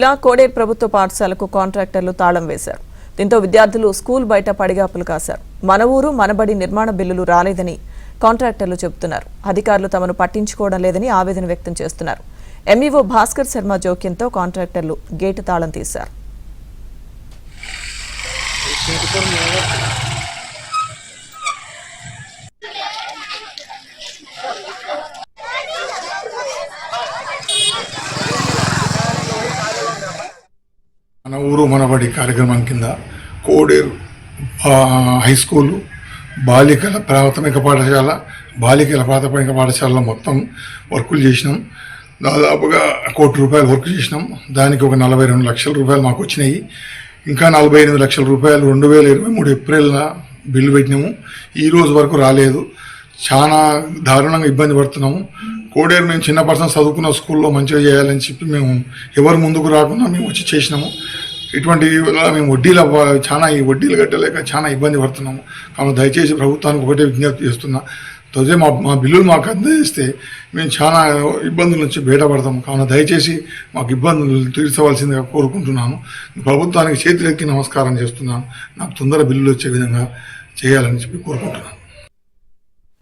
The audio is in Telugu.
ఇలా కోడేరు ప్రభుత్వ పాఠశాలకు కాంట్రాక్టర్లు తాళం వేశారు. దీంతో విద్యార్థులు స్కూల్ బయట పడిగాపులు కాశారు. మన ఊరు మనబడి నిర్మాణ బిల్లులు రాలేదని కాంట్రాక్టర్లు చెబుతున్నారు. అధికారులు తమను పట్టించుకోవడం లేదని ఆవేదన వ్యక్తం చేస్తున్నారు. ఎంఈఓ భాస్కర్ శర్మ జోక్యంతో కాంట్రాక్టర్లు గేటు తాళం తీశారు. మన ఊరు మనబడి కార్యక్రమం కింద కోడేరు హై స్కూలు, బాలికల ప్రాథమిక పాఠశాల, బాలికల ప్రాథమిక పాఠశాలలో మొత్తం వర్కులు చేసినాం. దాదాపుగా ₹1 కోటి వర్క్ చేసినాం. దానికి ఒక 42 లక్షల రూపాయలు మాకు వచ్చినాయి. ఇంకా 48 లక్షల రూపాయలు 2023 ఏప్రిల్ బిల్లు పెట్టినాము. ఈ రోజు వరకు రాలేదు. చాలా దారుణంగా ఇబ్బంది పడుతున్నాము. కోడేరు మేము చిన్న పర్సన్ చదువుకున్న స్కూల్లో మంచిగా చేయాలని చెప్పి మేము ఎవరు ముందుకు రాకుండా మేము వచ్చి చేసినాము. ఇటువంటి మేము ఈ వడ్డీలు కట్టలేక చాలా ఇబ్బంది పడుతున్నాము. కాబట్టి దయచేసి ప్రభుత్వానికి ఒకటే విజ్ఞప్తి చేస్తున్నా, తొదే మా బిల్లులు మాకు అందజేస్తే మేము చాలా ఇబ్బందుల నుంచి బయటపడతాము. కావున దయచేసి మాకు ఇబ్బందులు తీర్చవలసిందిగా కోరుకుంటున్నాను. ప్రభుత్వానికి చేతులెత్తి నమస్కారం చేస్తున్నాను. నాకు తొందర బిల్లులు వచ్చే విధంగా చేయాలని చెప్పి కోరుకుంటున్నాను.